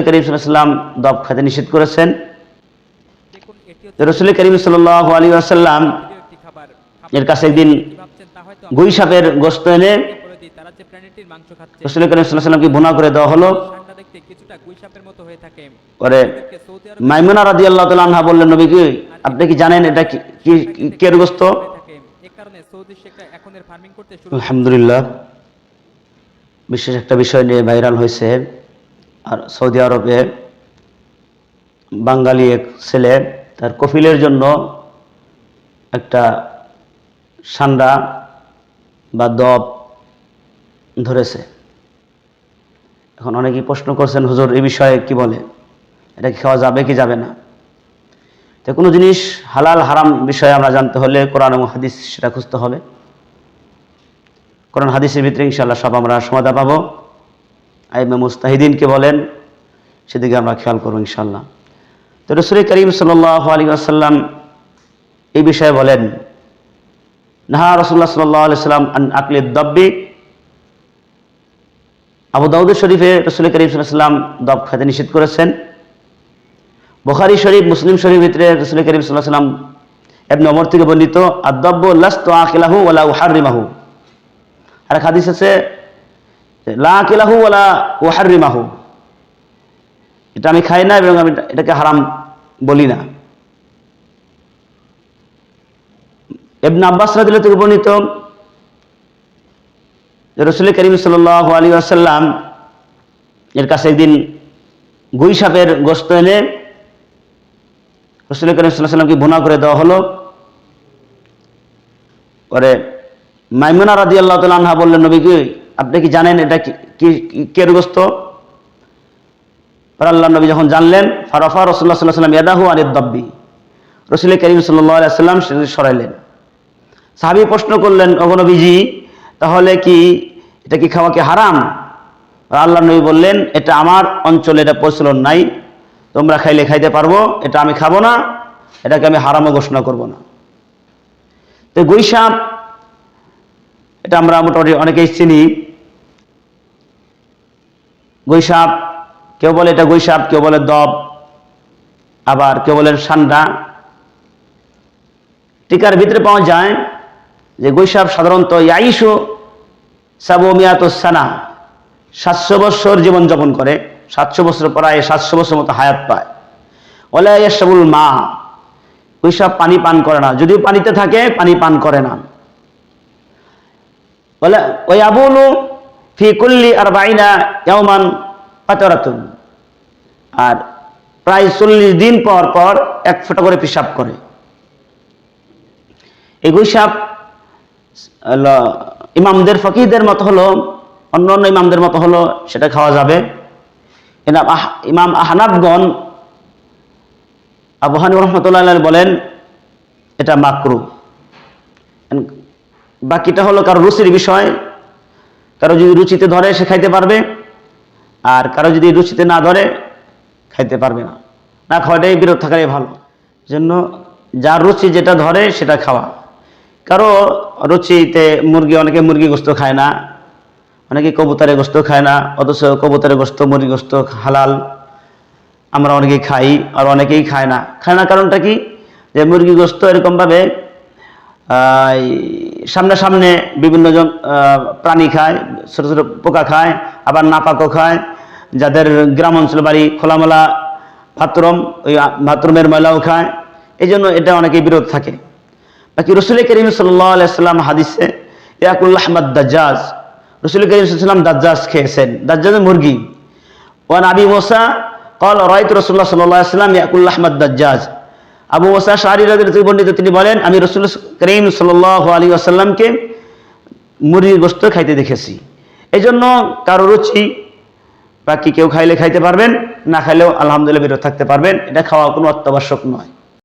করিম সাল্লাল্লাহু আলাইহি ওয়াসাল্লাম দব খেতে নিষেধ করেছেন। রাসূল করিম সাল্লাল্লাহু আলাইহি ওয়াসাল্লাম এর কাছে একদিন গুই সাপের গোশত এনে রাসূল করিম সাল্লাল্লাহু আলাইহি ওয়াসাল্লামকে ভুনা করে দেওয়া হলো। পরে মাইমুনা রাদিয়াল্লাহু তাআলা আনহা বললেন, নবী কি আপনি কি জানেন এটা কি কের গোশত? আলহামদুলিল্লাহ, বিশেষ একটা বিষয় নিয়ে ভাইরাল হয়েছে। আর সৌদি আরবে বাঙালি এক ছেলে তার কফিলের জন্য একটা সান্ডা বা দব ধরেছে। এখন অনেকেই প্রশ্ন করছেন, হুজুর এই বিষয়ে কি বলে, এটা কি খাওয়া যাবে কি যাবে না? তো কোনো জিনিস হালাল হারাম বিষয়ে আমরা জানতে হলে কোরআন এবং হাদিস সেটা খুঁজতে হবে। কোরআন হাদিসের ভিতরে ইনশাআল্লাহ সব আমরা সমাধান পাবো। আইমে মুস্তাহিদিনকে বলেন, সেদিকে আমরা খেয়াল করব ইনশাআল্লাহ। তো রাসূল করিম সাল্লাল্লাহু আলাইহি ওয়াসাল্লাম এই বিষয়ে বলেন, নাহা রাসূলুল্লাহ সাল্লাল্লাহু আলাইহি ওয়াসাল্লাম আন আকলিদ দাব্বি। আবু দাউদ শরীফে রাসূল করিম সাল্লাল্লাহু আলাইহি ওয়াসাল্লাম দব খেতে নিষেধ করেছেন। বুখারী শরীফ, মুসলিম শরীফ ভিতরে রাসূল করিম সাল্লাল্লাহু আলাইহি ওয়াসাল্লাম ইবনে ওমর থেকে বর্ণিত, আদ-দাব্বু লাস্তু আখিলাহু ওয়ালা উহাররিমাহু। আর হাদিস আছে লা আকিলাহু ওয়ালা উহাররিমাহু, এটা আমি খাই না এবং আমি এটাকে হারাম বলি না। ইবনে আব্বাস রাদিয়াল্লাহু থেকে বর্ণিত যে রাসূল করিম সাল্লাল্লাহু আলাইহি ওয়াসাল্লাম এর কাছে একদিন গুই সাপের গোশত এনে রাসূল করিম সাল্লাল্লাহু আলাইহি ওয়াসাল্লামকে ভুনা করে দেওয়া হলো। পরে মাইমুনা রাদিয়াল্লাহু তাআলা আনহা বললেন, নবী কি আপনি কি জানেন এটা কি কের গোশত? পরে আল্লাহর নবী যখন জানলেন, ফারাফা রাসূলুল্লাহ সাল্লাল্লাহু আলাইহি ওয়াসাল্লাম ইয়াদাহু আনিদ দাব্বি, রাসূল করিম সাল্লাল্লাহু আলাইহি ওয়াসাল্লাম সেটা সরাইলেন। সাহাবী প্রশ্ন করলেন, ওগো নবীজি তাহলে কি এটা কি খাওয়া কি হারাম? আল্লাহর নবী বললেন, এটা আমার অঞ্চলে এটা প্রচলন নাই, তোমরা খাইলে খাইতে পারবো, এটা আমি খাবো না, এটাকে আমি হারামও ঘোষণা করব না। তো গুই সাপ এটা আমরা মোটামুটি অনেকেই চিনি। গুই সাপ, কেউ বলে এটা গুই সাপ, কেউ বলে দব, আবার কেউ বলেন সান্ডা। টিকার ভিতরে পাওয়া যায় যে গুই সাপ সাধারণত ইয়াইশু সাবুমিয়াতুস সানা, 700 বছর জীবনযাপন করে, 700 বছর প্রায় 700 বছর মতো হায়াত পায়। ওয়ালা ইয়াশরাবুল মা, গুই সাপ পানি পান করে না, যদিও পানিতে থাকে পানি পান করে না। ওয়া ইয়াবুলু ফি কুল্লি 40 ইয়াওমান ফাতারাতুন, আর প্রায় 40 দিন পর পর এক ফোঁটা করে পেশাব করে। এই গুই সাপ ইমামদের ফকিহদের মত হলো, অন্যান্য ইমামদের মতো হলো সেটা খাওয়া যাবে। ইমাম আহনাফগণ, আবু হানিফা রাহমাতুল্লাহ আলাইহি বলেন এটা মাকরুহ। বাকিটা হলো কারো রুচির বিষয়, কারো যদি রুচিতে ধরে সে খাইতে পারবে, আর কারো যদি রুচিতে না ধরে খাইতে পারবে না। না খাওয়াটাই বিরত থাকাই ভালো। জন্য যার রুচি যেটা ধরে সেটা খাওয়া। কারো রুচিতে মুরগি, অনেকে মুরগি গোশত খায় না, অনেকে কবুতরের গোশত খায় না, অথচ কবুতরের গোশত মুরগি গোশত হালাল, আমরা অনেকেই খাই আর অনেকেই খায় না। খায় না কারণটা কি, যে মুরগি গোশত এরকমভাবে সামনে সামনে বিভিন্ন জন প্রাণী খায়, ছোট ছোট পোকা খায়, আবার নাপাকও খায়। যাদের গ্রাম অঞ্চল বাড়ি, খোলামেলা বাথরুম, ওই বাথরুমের ময়লাও খায়, এই জন্য এটা অনেকেই বিরত থাকে। বাকি রাসূল করিম সাল্লাল্লাহু আলাইহি ওয়াসাল্লাম হাদিসে ইয়াকুল লাহমাদ দাজ্জাজ, রাসূল করিম সাল্লাল্লাহু আলাইহি ওয়াসাল্লাম দাজ্জাজ খেয়েছেন, দাজ্জাজ মুরগি। ওয়ান আবি মুসা قال রাআইতু রাসূলুল্লাহ সাল্লাল্লাহু আলাইহি ওয়াসাল্লাম ইয়াকুল লাহমাদ দাজ্জাজ। আবু মুসা আশআরী রাদিয়াল্লাহু আনহু বর্ণিত, তিনি বলেন আমি রাসূল করিম সাল্লাল্লাহু আলাইহি ওয়াসাল্লামকে মুরগির গোশত খাইতে দেখেছি। এই জন্য কারো রুচি, বাকি কেউ খাইলে খাইতে পারবেন, না খাইলেও আলহামদুলিল্লাহ বিরত থাকতে পারবেন। এটা খাওয়া কোনো অত্যাবশ্যক নয়।